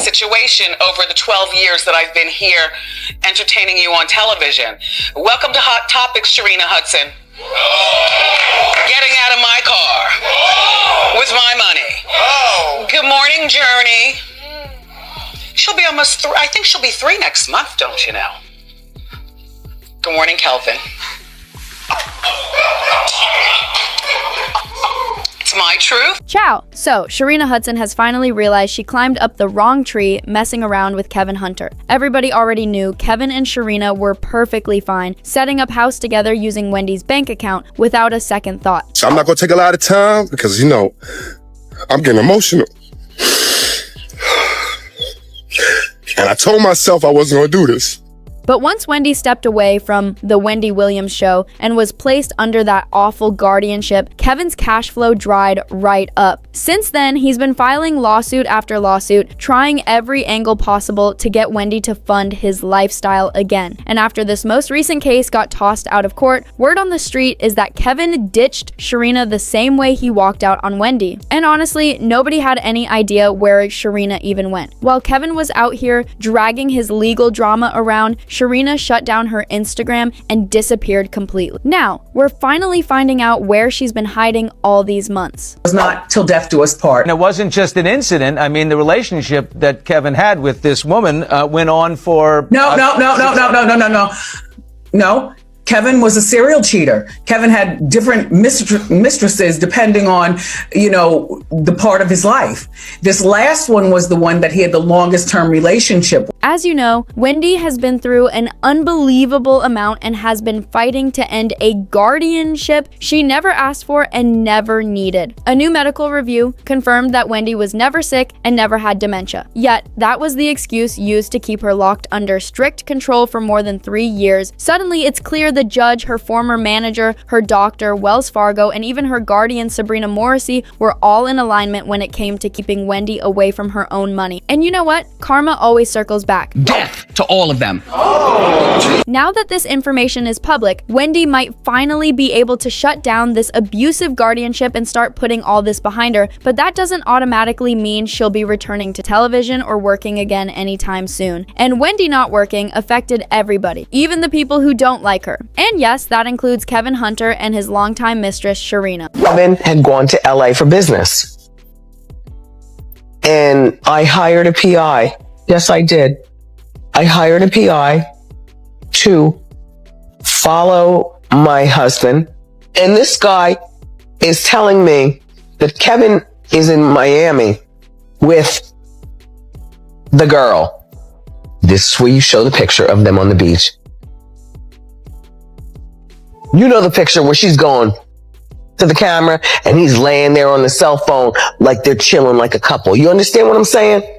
situation over the 12 years that I've been here entertaining you on television. Welcome to Hot Topics, Sharina Hudson. Getting out of my car with my money. Good morning, Journey. She'll be almost I think she'll be 3 next month, don't you know? Good morning, Kelvin. It's my truth. Ciao. So, Sharina Hudson has finally realized she climbed up the wrong tree messing around with Kevin Hunter. Everybody already knew Kevin and Sharina were perfectly fine, setting up house together using Wendy's bank account without a second thought. So I'm not going to take a lot of time because, you know, I'm getting emotional. And I told myself I wasn't going to do this. But once Wendy stepped away from the Wendy Williams show and was placed under that awful guardianship, Kevin's cash flow dried right up. Since then, he's been filing lawsuit after lawsuit, trying every angle possible to get Wendy to fund his lifestyle again. And after this most recent case got tossed out of court, word on the street is that Kevin ditched Sharina the same way he walked out on Wendy. And honestly, nobody had any idea where Sharina even went. While Kevin was out here dragging his legal drama around, Sharina shut down her Instagram and disappeared completely. Now, we're finally finding out where she's been hiding all these months. It was not till death do us part. And it wasn't just an incident. I mean, the relationship that Kevin had with this woman went on for... No. Kevin was a serial cheater. Kevin had different mistresses depending on, you know, the part of his life. This last one was the one that he had the longest term relationship. As you know, Wendy has been through an unbelievable amount and has been fighting to end a guardianship she never asked for and never needed. A new medical review confirmed that Wendy was never sick and never had dementia. Yet, that was the excuse used to keep her locked under strict control for more than 3 years. Suddenly, it's clear the judge, her former manager, her doctor, Wells Fargo, and even her guardian, Sabrina Morrissey, were all in alignment when it came to keeping Wendy away from her own money. And you know what? Karma always circles back. Death to all of them. Now that this information is public, Wendy might finally be able to shut down this abusive guardianship and start putting all this behind her, but that doesn't automatically mean she'll be returning to television or working again anytime soon. And Wendy not working affected everybody, even the people who don't like her. And yes, that includes Kevin Hunter and his longtime mistress, Sharina. Kevin had gone to LA for business. And I hired a PI. Yes, I did. I hired a PI to follow my husband. And this guy is telling me that Kevin is in Miami with the girl. This is where you show the picture of them on the beach. You know the picture where she's going to the camera and he's laying there on the cell phone like they're chilling like a couple. You understand what I'm saying?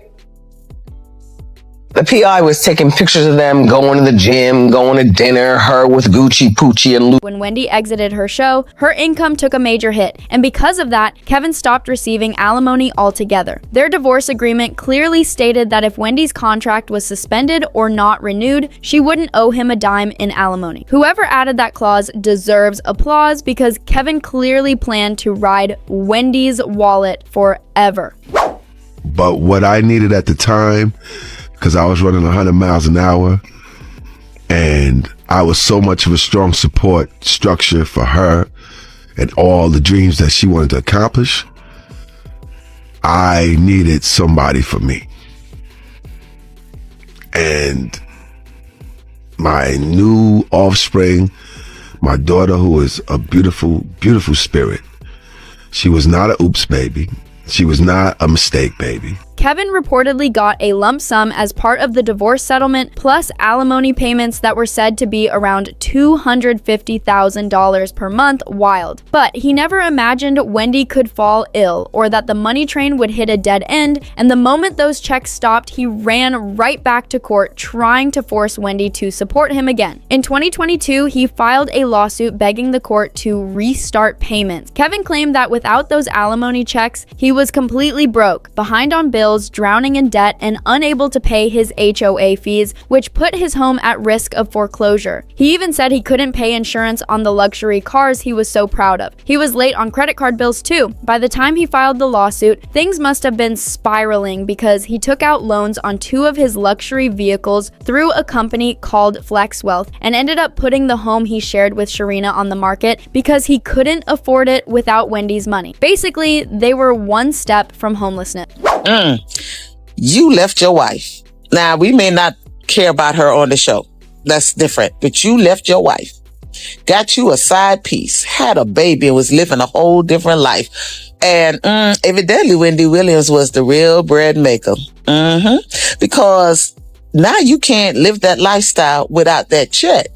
The PI was taking pictures of them going to the gym, going to dinner, her with Gucci, Poochie, and Lou. When Wendy exited her show, her income took a major hit, and because of that, Kevin stopped receiving alimony altogether. Their divorce agreement clearly stated that if Wendy's contract was suspended or not renewed, she wouldn't owe him a dime in alimony. Whoever added that clause deserves applause because Kevin clearly planned to ride Wendy's wallet forever. But what I needed at the time, because I was running 100 miles an hour and I was so much of a strong support structure for her and all the dreams that she wanted to accomplish, I needed somebody for me. And my new offspring, my daughter, who is a beautiful, beautiful spirit, she was not a oops baby. She was not a mistake baby. Kevin reportedly got a lump sum as part of the divorce settlement, plus alimony payments that were said to be around $250,000 per month. Wild. But he never imagined Wendy could fall ill or that the money train would hit a dead end, and the moment those checks stopped, he ran right back to court trying to force Wendy to support him again. In 2022, he filed a lawsuit begging the court to restart payments. Kevin claimed that without those alimony checks, he was completely broke, behind on bills, bills, drowning in debt, and unable to pay his HOA fees, which put his home at risk of foreclosure. He even said he couldn't pay insurance on the luxury cars he was so proud of. He was late on credit card bills too. By the time he filed the lawsuit, things must have been spiraling because he took out loans on 2 of his luxury vehicles through a company called Flex Wealth and ended up putting the home he shared with Sharina on the market because he couldn't afford it without Wendy's money. Basically, they were one step from homelessness. You left your wife. Now, we may not care about her on the show. That's different. But you left your wife, got you a side piece, had a baby, and was living a whole different life. And evidently, Wendy Williams was the real bread maker. Because now you can't live that lifestyle without that check.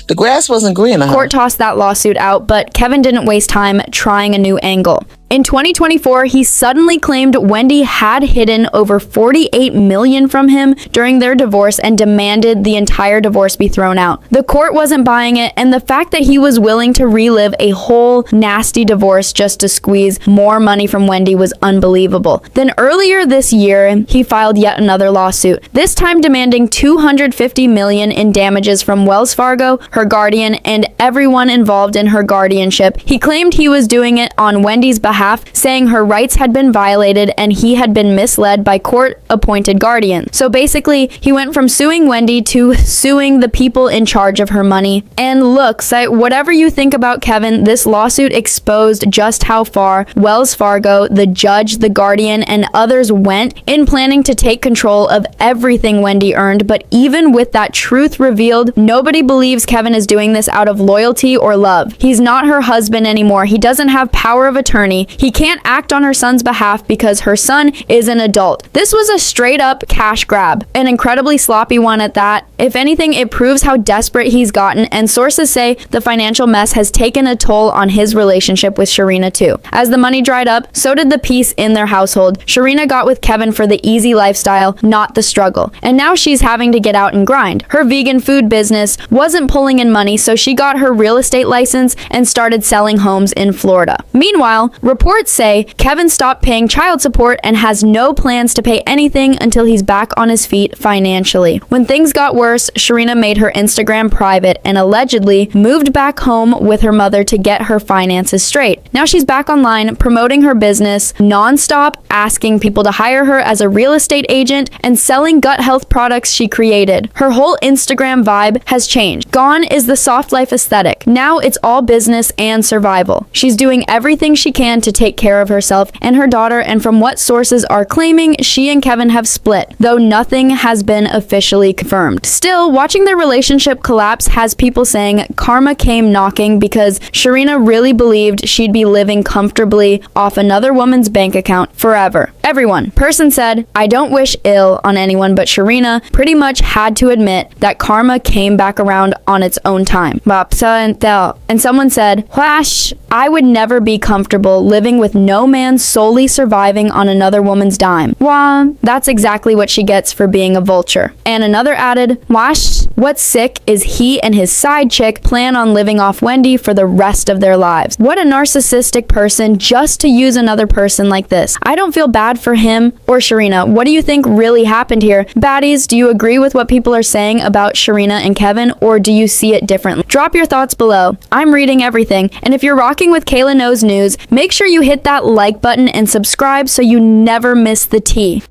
The grass wasn't greener. Court tossed that lawsuit out, but Kevin didn't waste time trying a new angle. In 2024, he suddenly claimed Wendy had hidden over $48 million from him during their divorce and demanded the entire divorce be thrown out. The court wasn't buying it, and the fact that he was willing to relive a whole nasty divorce just to squeeze more money from Wendy was unbelievable. Then earlier this year, he filed yet another lawsuit, this time demanding $250 million in damages from Wells Fargo, her guardian, and everyone involved in her guardianship. He claimed he was doing it on Wendy's behalf, saying her rights had been violated and he had been misled by court-appointed guardians. So basically, he went from suing Wendy to suing the people in charge of her money. And look, whatever you think about Kevin, this lawsuit exposed just how far Wells Fargo, the judge, the guardian, and others went in planning to take control of everything Wendy earned. But even with that truth revealed, nobody believes Kevin is doing this out of loyalty or love. He's not her husband anymore. He doesn't have power of attorney. He can't act on her son's behalf because her son is an adult. This was a straight up cash grab, an incredibly sloppy one at that. If anything, it proves how desperate he's gotten, and sources say the financial mess has taken a toll on his relationship with Sharina too. As the money dried up, so did the peace in their household. Sharina got with Kevin for the easy lifestyle, not the struggle. And now she's having to get out and grind. Her vegan food business wasn't pulling in money, so she got her real estate license and started selling homes in Florida. Meanwhile, reports say Kevin stopped paying child support and has no plans to pay anything until he's back on his feet financially. When things got worse, Sharina made her Instagram private and allegedly moved back home with her mother to get her finances straight. Now she's back online promoting her business nonstop, asking people to hire her as a real estate agent and selling gut health products she created. Her whole Instagram vibe has changed. Gone is the soft life aesthetic. Now it's all business and survival. She's doing everything she can to take care of herself and her daughter, and from what sources are claiming, she and Kevin have split, though nothing has been officially confirmed. Still, watching their relationship collapse has people saying karma came knocking because Sharina really believed she'd be living comfortably off another woman's bank account forever. Everyone. Person said, I don't wish ill on anyone, but Sharina pretty much had to admit that karma came back around on its own time. And someone said, Whash, I would never be comfortable living with no man solely surviving on another woman's dime. Wah, that's exactly what she gets for being a vulture. And another added, Wash, what's sick is he and his side chick plan on living off Wendy for the rest of their lives. What a narcissistic person just to use another person like this. I don't feel bad for him or Sharina. What do you think really happened here? Baddies, do you agree with what people are saying about Sharina and Kevin, or do you see it differently? Drop your thoughts below. I'm reading everything, and if you're rocking with Kayla Knows News, make sure you hit that like button and subscribe so you never miss the tea.